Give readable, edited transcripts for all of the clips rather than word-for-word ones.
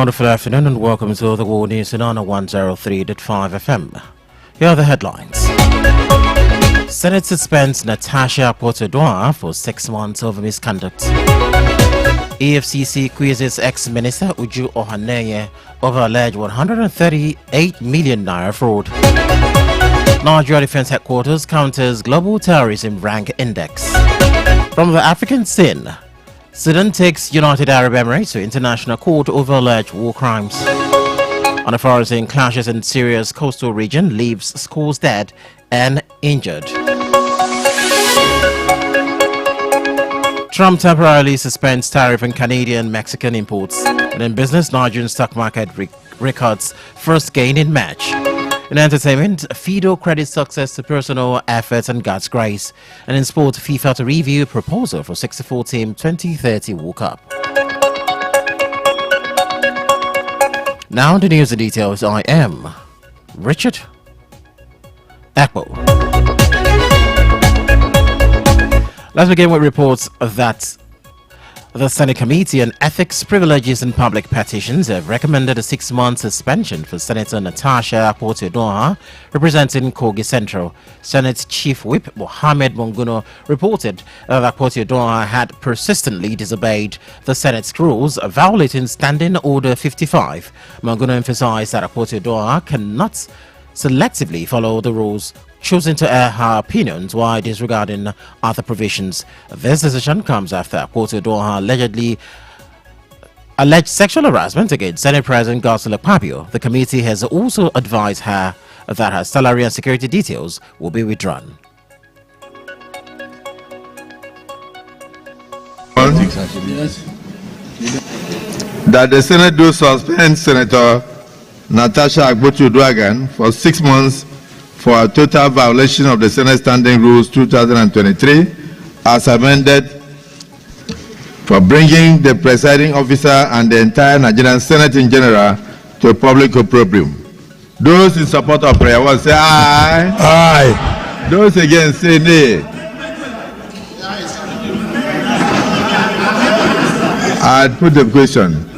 wonderful afternoon and welcome to the World News in on 103.5 FM. Here are the headlines. Senate suspends Natasha Akpoto-Addoah for 6 months over misconduct. EFCC quizzes ex-minister Uju Ohaneye over alleged 138 million naira fraud. Nigeria Defense Headquarters counters global terrorism rank index. From the African scene, Sudan takes United Arab Emirates to international court over alleged war crimes. Unforeseen clashes in Syria's coastal region leaves schools dead and injured. Trump temporarily suspends tariff on Canadian Mexican imports. And in business, Nigerian stock market records first gain in March. In entertainment, Fido credits success to personal efforts and God's grace. And in sport, FIFA to review proposal for 64 team 2030 World Cup. Now the news and details. I am Richard Akpo. Let's begin with reports that the Senate Committee on Ethics, Privileges and Public Petitions have recommended a 6-month suspension for Senator Natasha Akpoto-Addoah, representing Kogi Central. Senate Chief Whip Mohammed Monguno reported that Akpoto-Addoah had persistently disobeyed the Senate's rules, violating Standing Order 55. Monguno emphasized that Akpoto-Addoah cannot selectively follow the rules, choosing to air her opinions while disregarding other provisions. This decision comes after Akpoto-Addoah alleged sexual harassment against Senate President Godswill Akpabio. The committee has also advised her that her salary and security details will be withdrawn. That the Senate do suspend Senator Natasha Akpoto-Addoah for 6 months for a total violation of the Senate Standing Rules 2023 as amended, for bringing the presiding officer and the entire Nigerian Senate in general to a public opprobrium. Those in support of prayer one say aye. Aye. Those against say nay. I'd put the question.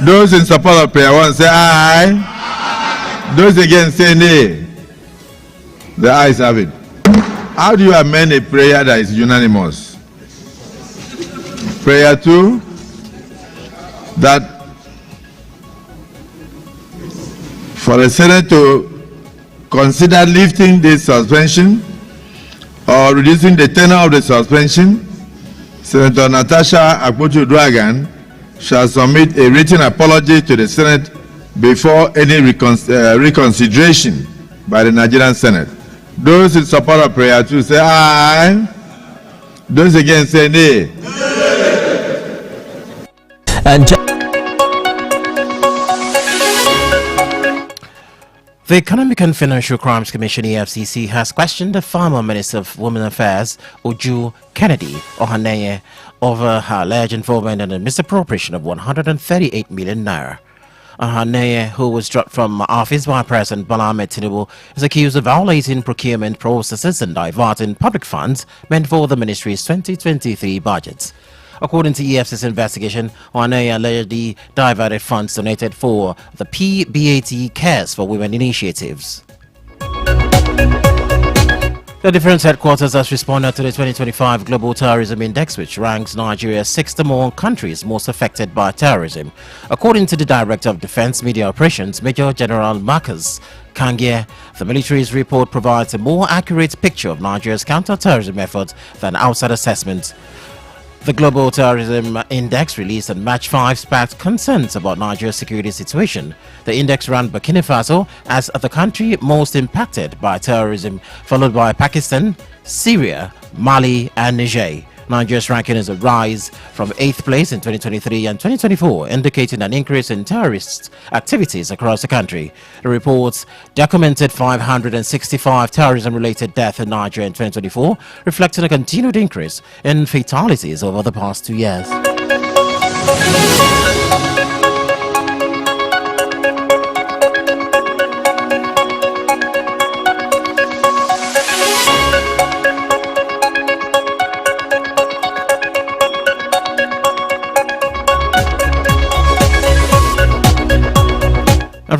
Those in support of prayer one say aye. Those against say nay. The ayes have it. How do you amend a prayer that is unanimous? Prayer 2, that for the Senate to consider lifting this suspension or reducing the tenor of the suspension, Senator Natasha Akpoto-Addoah shall submit a written apology to the Senate before any reconsideration by the Nigerian Senate. Those in support of prayer 2 say aye. Those against say nay. And the Economic and Financial Crimes Commission (EFCC) has questioned the former Minister of Women Affairs Uju Ohaneye over her alleged involvement in the misappropriation of 138 million naira. Ohaneye, who was dropped from office by President Bola Ahmed Tinubu, is accused of violating procurement processes and diverting public funds meant for the ministry's 2023 budgets. According to EFC's investigation, Ohaneye allegedly diverted funds donated for the PBAT Cares for Women initiatives. The Defense Headquarters has responded to the 2025 Global Terrorism Index, which ranks Nigeria 6th among countries most affected by terrorism. According to the Director of Defense Media Operations, Major General Marcus Kangie, the military's report provides a more accurate picture of Nigeria's counter-terrorism efforts than outside assessments. The Global Terrorism Index, released on March 5, sparked concerns about Nigeria's security situation. The index ranked Burkina Faso as the country most impacted by terrorism, followed by Pakistan, Syria, Mali, and Niger. Nigeria's ranking is a rise from 8th place in 2023 and 2024, indicating an increase in terrorist activities across the country. The reports documented 565 terrorism-related deaths in Nigeria in 2024, reflecting a continued increase in fatalities over the past 2 years.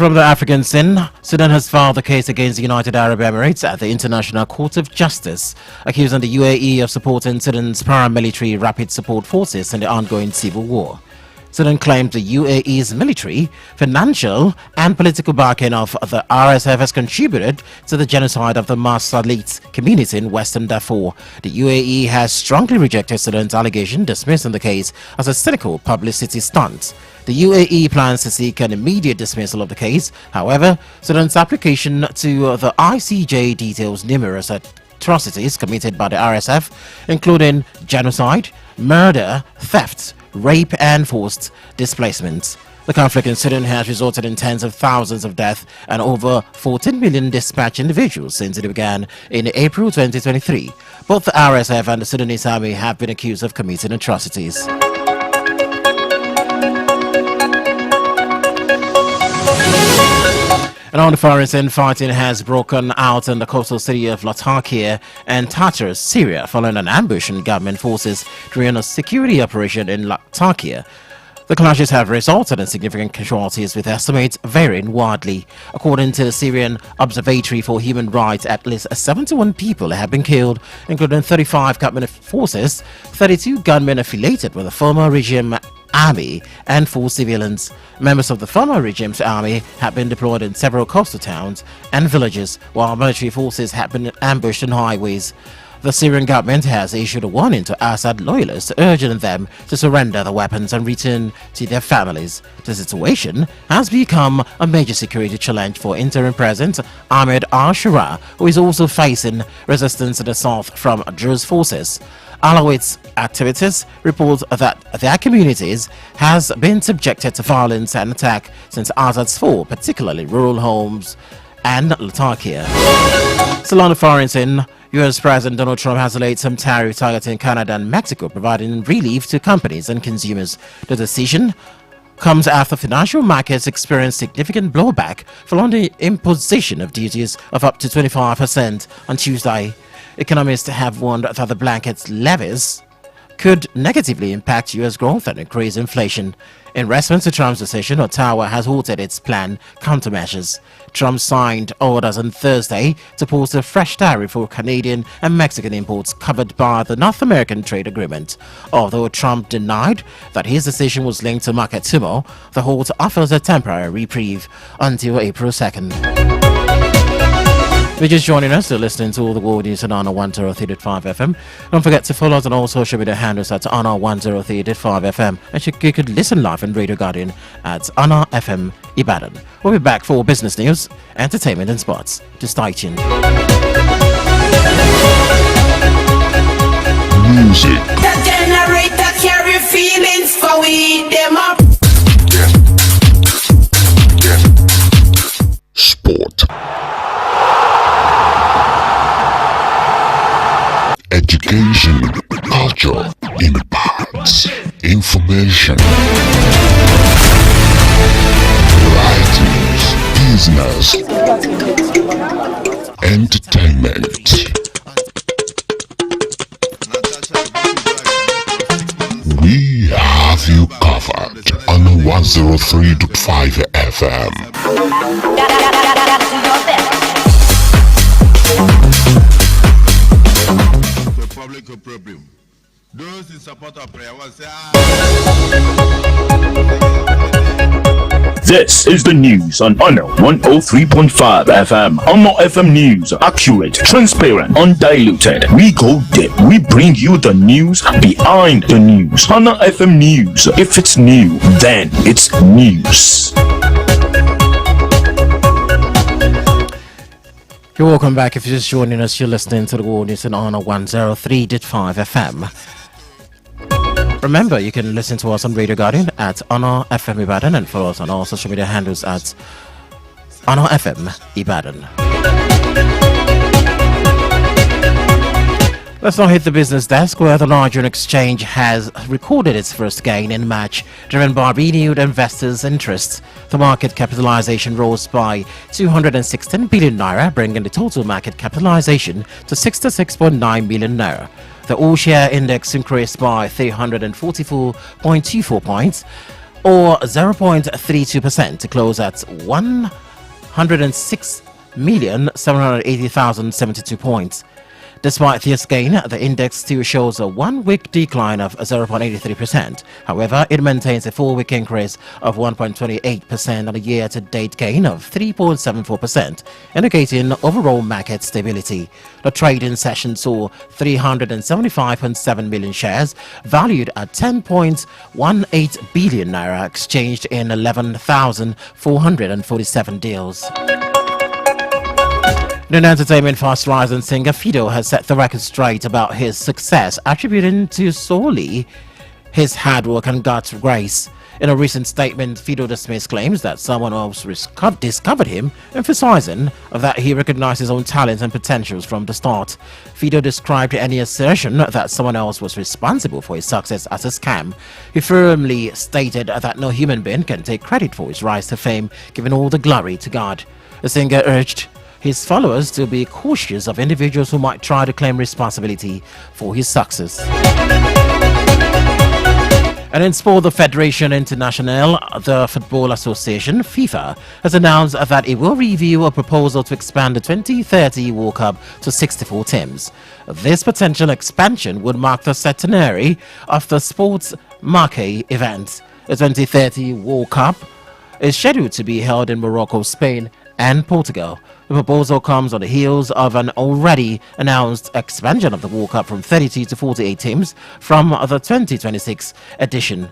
from the African scene, Sudan has filed a case against the United Arab Emirates at the International Court of Justice, accusing the UAE of supporting Sudan's paramilitary rapid support forces in the ongoing civil war. Sudan claims the UAE's military, financial and political backing of the RSF has contributed to the genocide of the Masalit community in Western Darfur. The UAE has strongly rejected Sudan's allegation, dismissing the case as a cynical publicity stunt. The UAE plans to seek an immediate dismissal of the case. However, Sudan's application to the ICJ details numerous atrocities committed by the RSF, including genocide, murder, theft, rape and forced displacement. The conflict in Sudan has resulted in tens of thousands of deaths and over 14 million dispatched individuals since it began in April 2023. Both the RSF and the Sudanese army have been accused of committing atrocities. And on the foreign scene, fighting has broken out in the coastal city of Latakia and Tartus, Syria, following an ambush in government forces during a security operation in Latakia. The clashes have resulted in significant casualties, with estimates varying widely. According to the Syrian Observatory for Human Rights, at least 71 people have been killed, including 35 government forces, 32 gunmen affiliated with the former regime army, and 4 civilians. Members of the former regime's army have been deployed in several coastal towns and villages, while military forces have been ambushed on highways. The Syrian government has issued a warning to Assad loyalists, urging them to surrender the weapons and return to their families. The situation has become a major security challenge for interim President Ahmed al-Shara, who is also facing resistance in the south from Druze forces. Alawite activities report that their communities has been subjected to violence and attack since Assad's fall, particularly rural homes and Latakia. Still on the foreign scene, U.S. President Donald Trump has laid some tariffs targeting Canada and Mexico, providing relief to companies and consumers. The decision comes after financial markets experienced significant blowback following the imposition of duties of up to 25% on Tuesday. Economists have warned that the blanket levies could negatively impact U.S. growth and increase inflation. In response to Trump's decision, Ottawa has halted its planned countermeasures. Trump signed orders on Thursday to post a fresh tariff for Canadian and Mexican imports covered by the North American Trade Agreement. Although Trump denied that his decision was linked to market turmoil, the halt offers a temporary reprieve until April 2nd. If you're just joining us, you're listening to all the world news on Honor 103.5 FM. Don't forget to follow us on all social media handles at Honor 103.5 FM. And you could listen live on Radio Guardian at Honor FM Ibadan. We'll be back for business news, entertainment and sports. Just stay tuned. Music. The generator carry feelings for we them up. Sport. Education, culture, impacts, information, right news, business, entertainment. We have you covered on 103.5 FM. Public opprobrium. Those in support of prayer will say, This is the news on Honor 103.5 FM. Honor FM News. Accurate, transparent, undiluted. We go deep. We bring you the news behind the news. Honor FM News. If it's new, then it's news. You're welcome back. If you're just joining us, you're listening to the World News on Honor 103.5 FM. Remember, you can listen to us on Radio Guardian at Honor FM Ibadan and follow us on all social media handles at Honor FM Ibadan. Let's now hit the business desk, where the Nigerian exchange has recorded its first gain in March, driven by renewed investors' interest. The market capitalization rose by 216 billion naira, bringing the total market capitalization to 66.9 billion naira. The all-share index increased by 344.24 points, or 0.32% to close at 106,780,072 points. Despite this gain, the index still shows a one-week decline of 0.83%. However, it maintains a four-week increase of 1.28% and a year-to-date gain of 3.74%, indicating overall market stability. The trading session saw 375.7 million shares, valued at 10.18 billion naira, exchanged in 11,447 deals. In entertainment, fast-rising singer Fido has set the record straight about his success, attributing to solely his hard work and God's grace. In a recent statement, Fido dismissed claims that someone else discovered him, emphasizing that he recognized his own talents and potentials from the start. Fido described any assertion that someone else was responsible for his success as a scam. He firmly stated that no human being can take credit for his rise to fame, giving all the glory to God. The singer urged his followers to be cautious of individuals who might try to claim responsibility for his success. And in sport, the Federation Internationale, the Football Association, FIFA, has announced that it will review a proposal to expand the 2030 World Cup to 64 teams. This potential expansion would mark the centenary of the sports marquee event. The 2030 World Cup is scheduled to be held in Morocco, Spain, and Portugal. The proposal comes on the heels of an already announced expansion of the World Cup from 32 to 48 teams from the 2026 edition.